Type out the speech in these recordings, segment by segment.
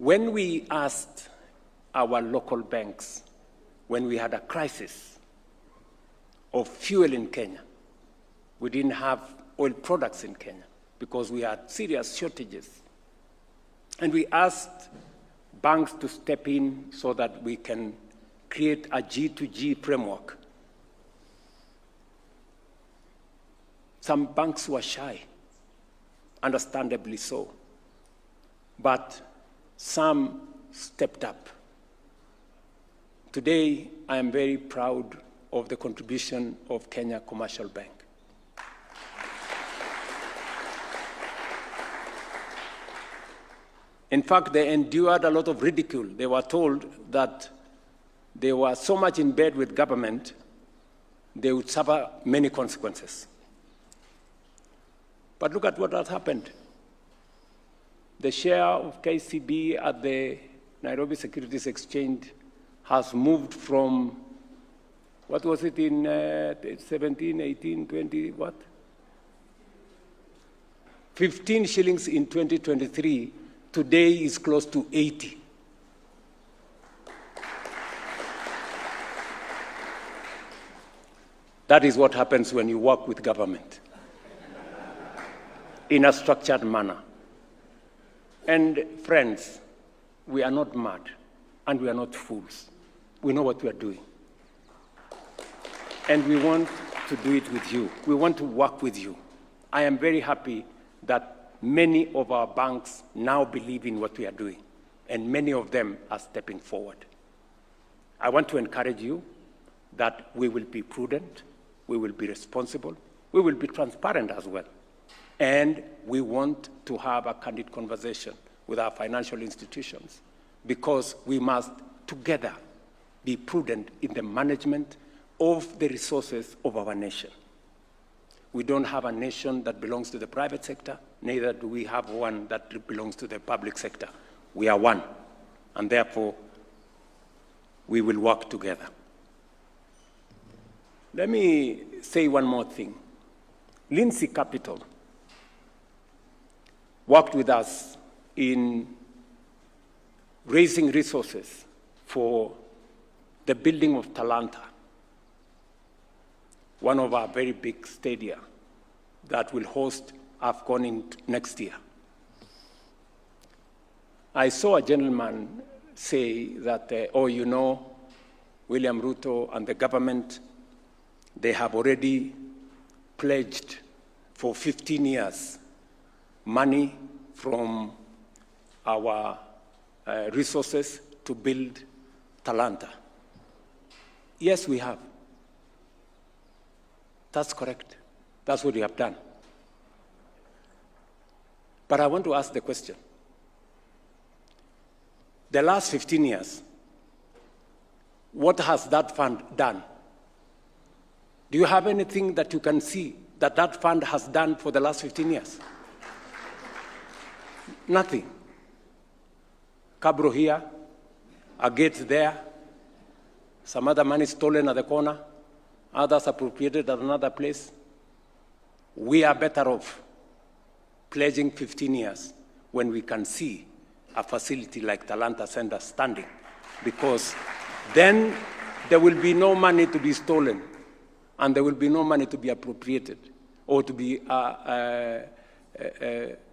When we asked our local banks, when we had a crisis of fuel in Kenya, we didn't have oil products in Kenya because we had serious shortages. And we asked banks to step in so that we can create a G2G framework. Some banks were shy, understandably so, but some stepped up. Today, I am very proud of the contribution of Kenya Commercial Bank. In fact, they endured a lot of ridicule. They were told that they were so much in bed with government, they would suffer many consequences. But look at what has happened. The share of KCB at the Nairobi Securities Exchange has moved from, what was it in 17, 18, 20, what? 15 shillings in 2023, today is close to 80. That is what happens when you work with government in a structured manner. And friends, we are not mad and we are not fools. We know what we are doing. And we want to do it with you. We want to work with you. I am very happy that many of our banks now believe in what we are doing, and many of them are stepping forward. I want to encourage you that we will be prudent, we will be responsible, we will be transparent as well. And we want to have a candid conversation with our financial institutions because we must together be prudent in the management of the resources of our nation. We don't have a nation that belongs to the private sector, neither do we have one that belongs to the public sector. We are one, and therefore we will work together. Let me say one more thing. Lindsay Capital worked with us in raising resources for the building of Talanta, one of our very big stadia that will host AFCON next year. I saw a gentleman say that, William Ruto and the government, they have already pledged for 15 years money from our resources to build Talanta. Yes, we have. That's correct. That's what we have done. But I want to ask the question. The last 15 years, what has that fund done? Do you have anything that you can see that that fund has done for the last 15 years? Nothing. Cabro here, a gate there, some other money stolen at the corner, others appropriated at another place. We are better off pledging 15 years when we can see a facility like Talanta Center standing, because then there will be no money to be stolen and there will be no money to be appropriated or to be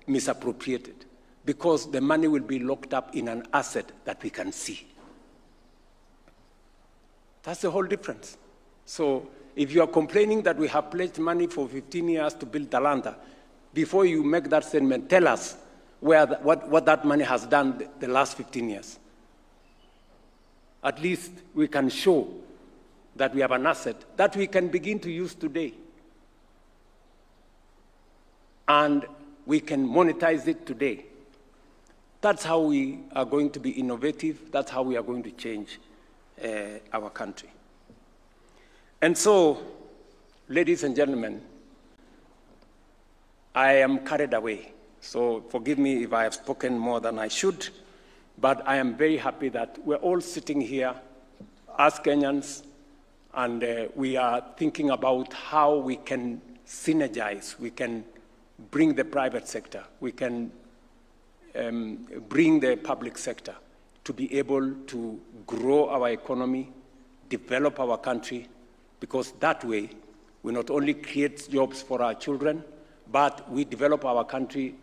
misappropriated, because the money will be locked up in an asset that we can see. That's the whole difference. So if you are complaining that we have pledged money for 15 years to build Talanta, before you make that statement, tell us what that money has done the last 15 years. At least we can show that we have an asset that we can begin to use today. And we can monetize it today. That's how we are going to be innovative. That's how we are going to change our country. And so, ladies and gentlemen, I am carried away. So forgive me if I have spoken more than I should, but I am very happy that we're all sitting here as Kenyans, and we are thinking about how we can synergize, we can bring the private sector, we can bring the public sector to be able to grow our economy, develop our country, because that way we not only create jobs for our children, but we develop our country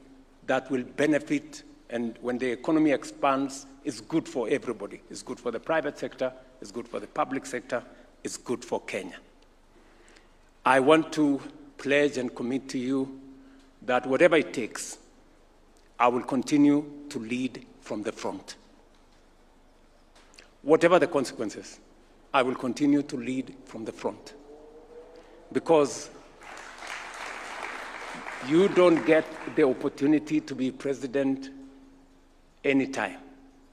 that will benefit, and when the economy expands, it's good for everybody. It's good for the private sector, it's good for the public sector, it's good for Kenya. I want to pledge and commit to you that whatever it takes, I will continue to lead from the front. Whatever the consequences, I will continue to lead from the front. Because you don't get the opportunity to be president anytime.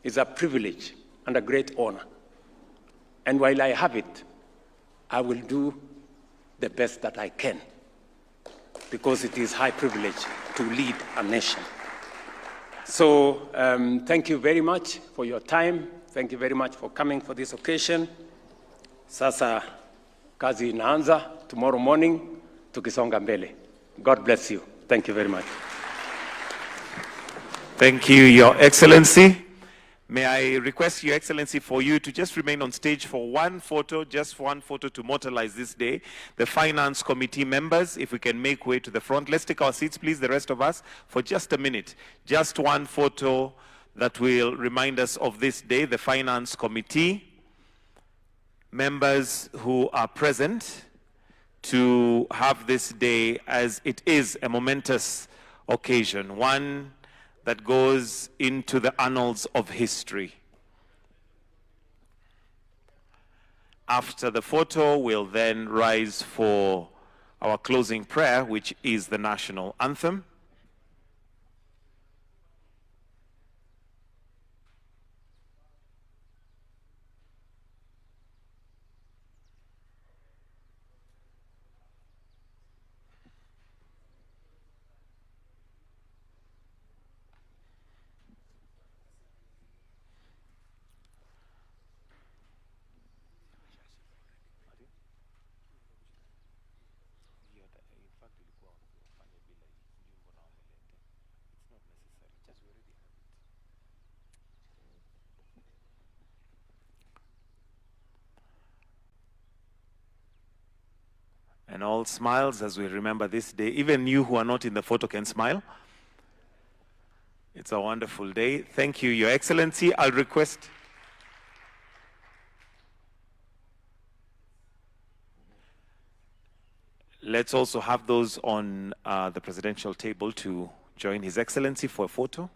It's a privilege and a great honor. And while I have it, I will do the best that I can, because it is high privilege to lead a nation. So thank you very much for your time. Thank you very much for coming for this occasion. Sasa kazi inaanza tomorrow morning tukisonga mbele. God bless you. Thank you very much. Thank you, Your Excellency. May I request, Your Excellency, for you to just remain on stage for one photo, just one photo to immortalize this day. The Finance Committee members, if we can make way to the front. Let's take our seats, please, the rest of us, for just a minute. Just one photo that will remind us of this day. The Finance Committee members who are present to have this day, as it is a momentous occasion, one that goes into the annals of history. After the photo, we'll then rise for our closing prayer, which is the national anthem. And all smiles as we remember this day. Even you who are not in the photo can smile. It's a wonderful day. Thank you, Your Excellency. I'll request. Let's also have those on the presidential table to join His Excellency for a photo.